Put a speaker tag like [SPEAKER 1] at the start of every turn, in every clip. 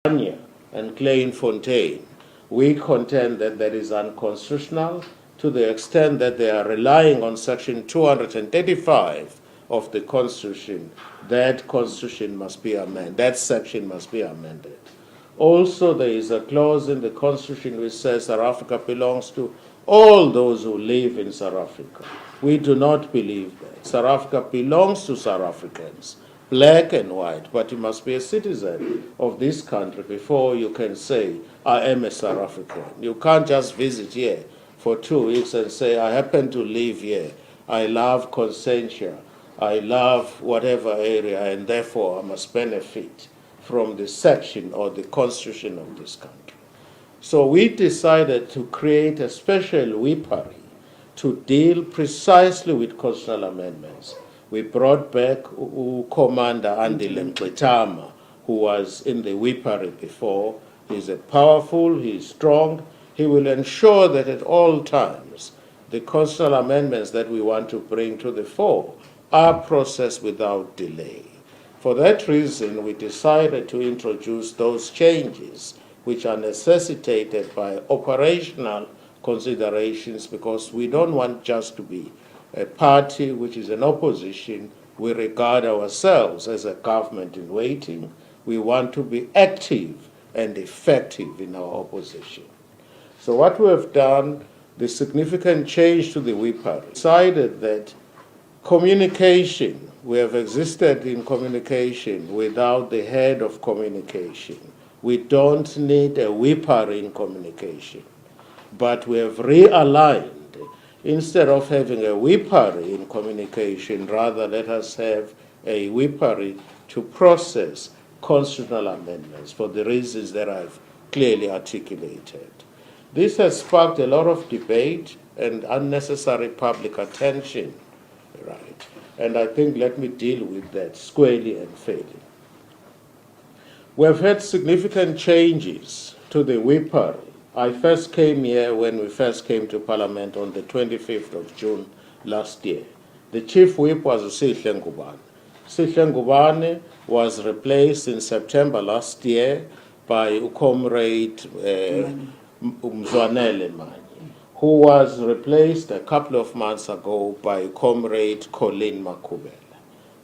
[SPEAKER 1] and Klein-Fontaine, we contend that that is unconstitutional to the extent that they are relying on Section 235 of the Constitution. That Constitution must be amended. That section must be amended. Also, there is a clause in the Constitution which says South Africa belongs to all those who live in South Africa. We do not believe that. South Africa belongs to South Africans, black and white, but you must be a citizen of this country before you can say, I am a South African. You can't just visit here for 2 weeks and say, I happen to live here. I love Consentia. I love whatever area, and therefore I must benefit from the section or the constitution of this country. So we decided to create a special whippery to deal precisely with constitutional amendments. We brought back Commander Nhlamulo Ndhlela, who was in the whippery before. He's powerful, he's strong. He will ensure that at all times the constitutional amendments that we want to bring to the fore are processed without delay. For that reason, we decided to introduce those changes which are necessitated by operational considerations, because we don't want just to be a party which is in opposition. We regard ourselves as a government in waiting. We want to be active and effective in our opposition. So what we have done, the significant change to the whippery, decided that communication, we have existed in communication without the head of communication. We don't need a whippery in communication, but we have realigned. Instead of having a whippery in communication, rather let us have a whippery to process constitutional amendments for the reasons that I've clearly articulated. This has sparked a lot of debate and unnecessary public attention, right? And I think let me deal with that squarely and fairly. We have had significant changes to the whippery. I first came here when we first came to Parliament on the 25th of June last year. The chief whip was uSizwe Ngubane. uSizwe Ngubane was replaced in September last year by uComrade Mzwanele Manyi, who was replaced a couple of months ago by Comrade Colleen Makhubela.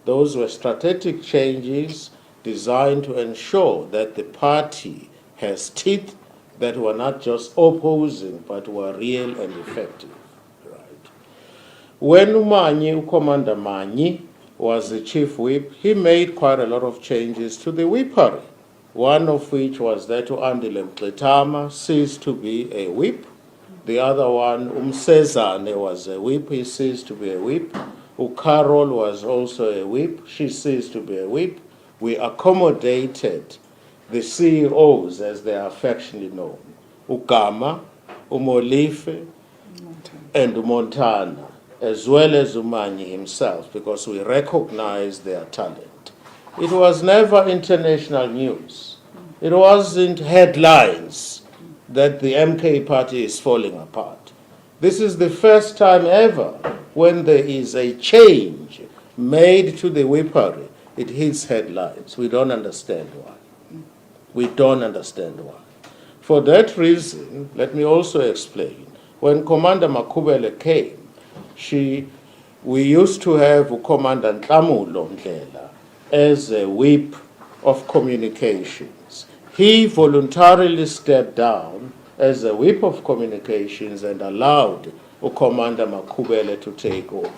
[SPEAKER 1] Those were strategic changes designed to ensure that the party has teeth that were not just opposing, but were real and effective. Right. When Commander Manyi was the chief whip, he made quite a lot of changes to the whippery, one of which was that uNhlamulo Ndhlela ceased to be a whip. The other one, uMsezane, was a whip, he ceased to be a whip. uCarol was also a whip, she ceased to be a whip. We accommodated the CEOs, as they are affectionately known, uGama, uMolife, and uMontana, as well as uManyi himself, because we recognize their talent. It was never international news. It wasn't headlines that the MK party is falling apart. This is the first time ever when there is a change made to the whippery, it hits headlines. We don't understand why. We don't understand why. For that reason, let me also explain. When Commander Makhubele came, we used to have Commander Nhlamulo Ndhlela as a whip of communications. He voluntarily stepped down as a whip of communications and allowed Commander Makhubele to take over.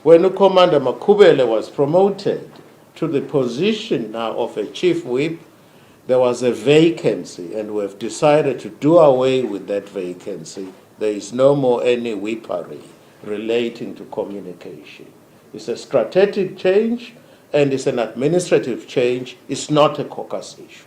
[SPEAKER 1] When Commander Makhubele was promoted to the position now of a chief whip, there was a vacancy, and we have decided to do away with that vacancy. There is no more any whippery relating to communication. It's a strategic change, and it's an administrative change. It's not a caucus issue.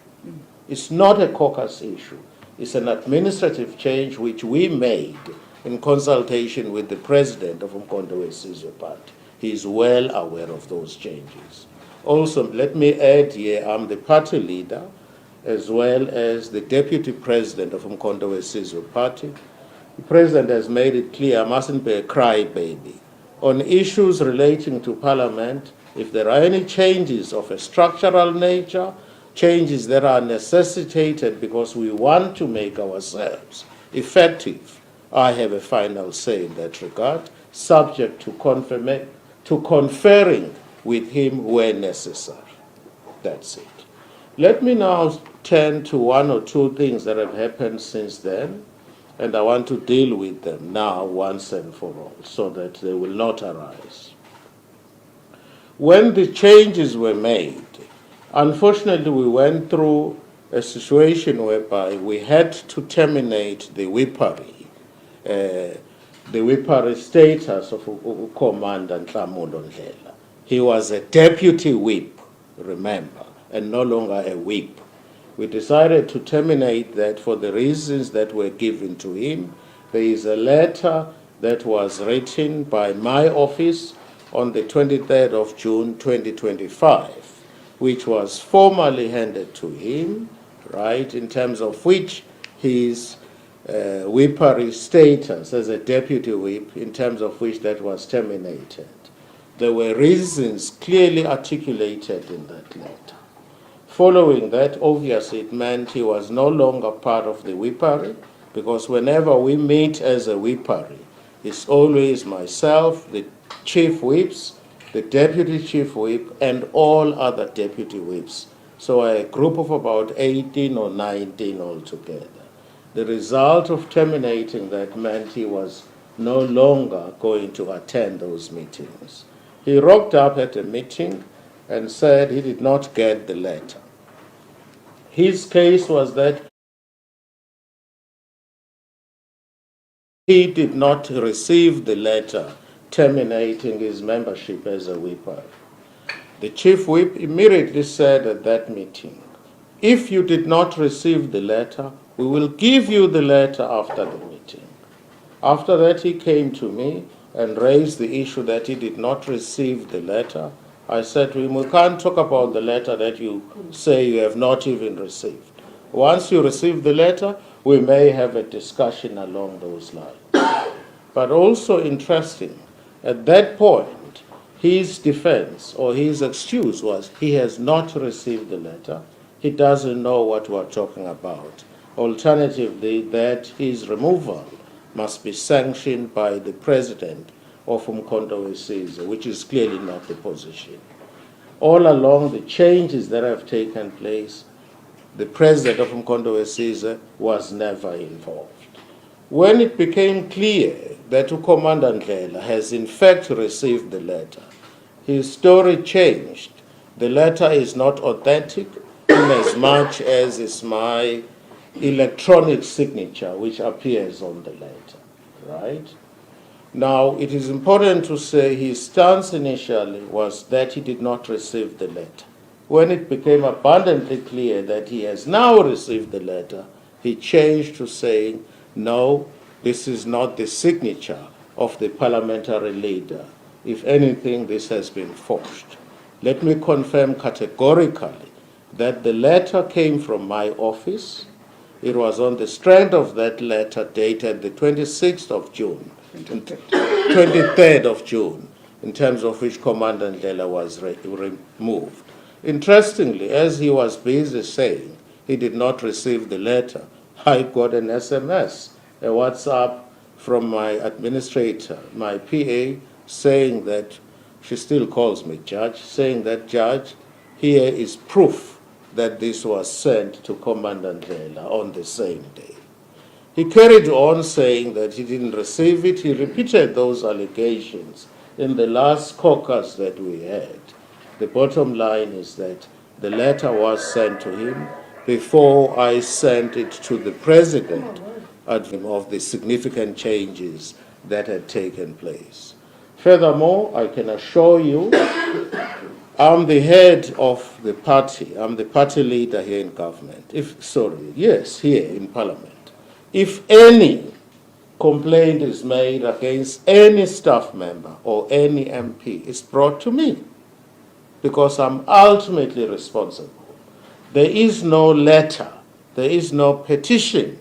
[SPEAKER 1] It's not a caucus issue. It's an administrative change which we made in consultation with the president of uMkhonto weSizwe party. He is well aware of those changes. Also, let me add here, I'm the party leader, as well as the deputy president of uMkhonto weSizwe party. The president has made it clear I mustn't be a crybaby. On issues relating to parliament, if there are any changes of a structural nature, changes that are necessitated because we want to make ourselves effective, I have a final say in that regard, subject to conferring with him where necessary. That's it. Let me now turn to one or two things that have happened since then, and I want to deal with them now once and for all so that they will not arise. When the changes were made, unfortunately we went through a situation whereby we had to terminate the whippery status of Commander Nhlamulo Ndhlela. He was a deputy whip, remember, and no longer a whip. We decided to terminate that for the reasons that were given to him. There is a letter that was written by my office on the 23rd of June 2025, which was formally handed to him, right, in terms of which his whippery status as a deputy whip, in terms of which that was terminated. There were reasons clearly articulated in that letter. Following that, obviously, it meant he was no longer part of the whippery, because whenever we meet as a whippery, it's always myself, the chief whips, the deputy chief whip, and all other deputy whips. So a group of about 18 or 19 altogether. The result of terminating that meant he was no longer going to attend those meetings. He rocked up at a meeting and said he did not get the letter. His case was that he did not receive the letter terminating his membership as a whipper. The chief whip immediately said at that meeting, if you did not receive the letter, we will give you the letter after the meeting. After that, he came to me and raised the issue that he did not receive the letter. I said to him, we can't talk about the letter that you say you have not even received. Once you receive the letter, we may have a discussion along those lines. But also interesting, at that point, his defense or his excuse was he has not received the letter. He doesn't know what we're talking about. Alternatively, that his removal must be sanctioned by the president of uMkhonto weSizwe, which is clearly not the position. All along the changes that have taken place, the president of uMkhonto weSizwe was never involved. When it became clear that Commander Ndhlela has in fact received the letter, his story changed. The letter is not authentic in as much as it's my electronic signature which appears on the letter, right? Now, it is important to say his stance initially was that he did not receive the letter. When it became abundantly clear that he has now received the letter, he changed to saying, no, this is not the signature of the parliamentary leader. If anything, this has been forged. Let me confirm categorically that the letter came from my office. It was on the strength of that letter dated the 26th of June, 23rd of June, in terms of which Commander Ndhlela was removed. Interestingly, as he was busy saying he did not receive the letter, I got an SMS, a WhatsApp from my administrator, my PA, saying that, she still calls me Judge, saying that, Judge, here is proof that this was sent to Commander Ndhlela on the same day. He carried on saying that he didn't receive it. He repeated those allegations in the last caucus that we had. The bottom line is that the letter was sent to him before I sent it to the president of the significant changes that had taken place. Furthermore, I can assure you, I'm the head of the party. I'm the party leader here in government. Here in Parliament. If any complaint is made against any staff member or any MP, it's brought to me because I'm ultimately responsible. There is no letter, there is no petition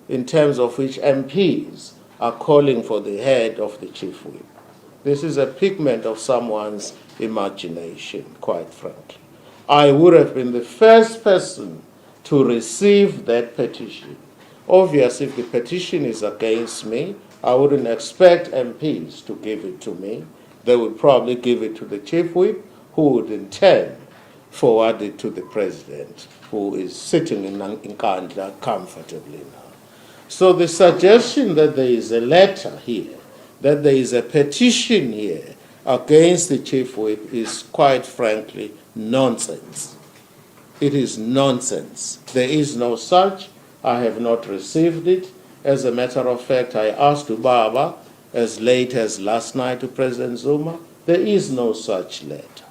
[SPEAKER 1] in terms of which MPs are calling for the head of the chief whip. This is a figment of someone's imagination, quite frankly. I would have been the first person to receive that petition. Obviously, if the petition is against me, I wouldn't expect MPs to give it to me. They would probably give it to the chief whip, who would in turn forward it to the president, who is sitting in Nkandla comfortably now. So the suggestion that there is a letter here, that there is a petition here against the chief whip is quite frankly nonsense. It is nonsense. There is no such. I have not received it. As a matter of fact, I asked Ubaba as late as last night to President Zuma. There is no such letter.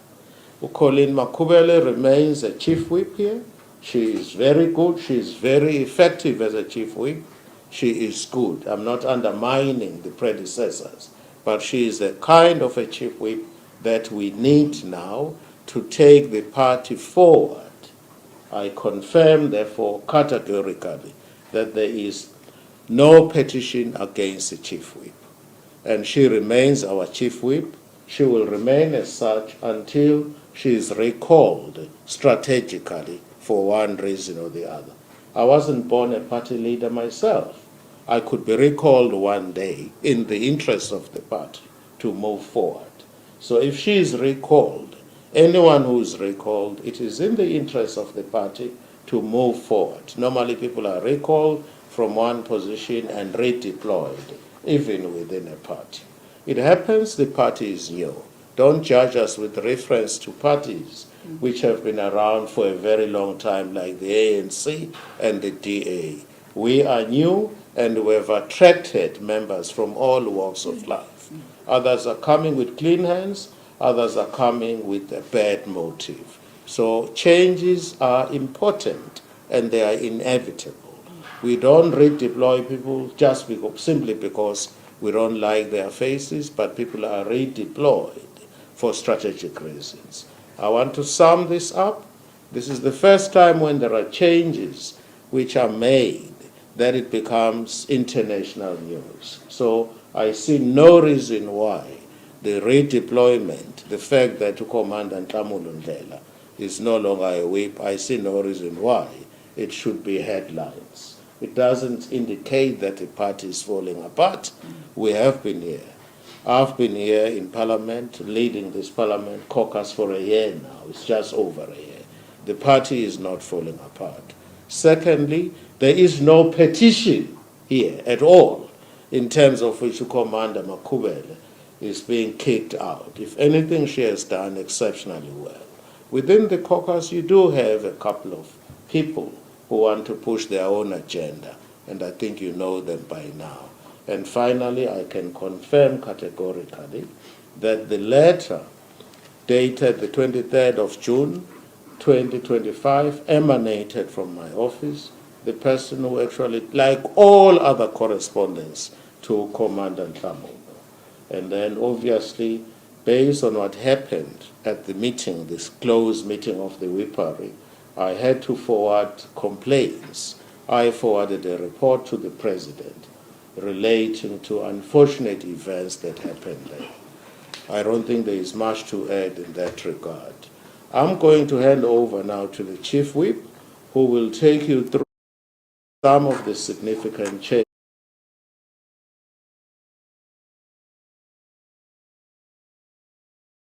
[SPEAKER 1] Colleen Makubele remains a chief whip here. She is very good. She is very effective as a chief whip. She is good. I'm not undermining the predecessors, but she is a kind of a chief whip that we need now to take the party forward. I confirm, therefore, categorically that there is no petition against the chief whip. And she remains our chief whip. She will remain as such until she is recalled strategically for one reason or the other. I wasn't born a party leader myself. I could be recalled one day in the interest of the party to move forward. So if she is recalled, anyone who is recalled, it is in the interest of the party to move forward. Normally people are recalled from one position and redeployed, even within a party. It happens the party is new. Don't judge us with reference to parties which have been around for a very long time, like the ANC and the DA. We are new, and we have attracted members from all walks of life. Others are coming with clean hands, others are coming with a bad motive. So changes are important, and they are inevitable. We don't redeploy people just simply because we don't like their faces, but people are redeployed for strategic reasons. I want to sum this up. This is the first time when there are changes which are made that it becomes international news. So I see no reason why the redeployment, the fact that Commander Nhlamulo Ndhlela is no longer a whip, I see no reason why it should be headlines. It doesn't indicate that the party is falling apart. We have been here. I've been here in Parliament, leading this Parliament caucus for a year now. It's just over a year. The party is not falling apart. Secondly, there is no petition here at all in terms of which Commander Makubele is being kicked out. If anything, she has done exceptionally well. Within the caucus, you do have a couple of people who want to push their own agenda, and I think you know them by now. And finally, I can confirm categorically that the letter dated the 23rd of June, 2025, emanated from my office, the person who actually, like all other correspondence, to Commander Nhlamulo. And then obviously, based on what happened at the meeting, this closed meeting of the Whippery, I had to forward complaints. I forwarded a report to the President relating to unfortunate events that happened there. I don't think there is much to add in that regard. I'm going to hand over now to the Chief Whip, who will take you through some of the significant changes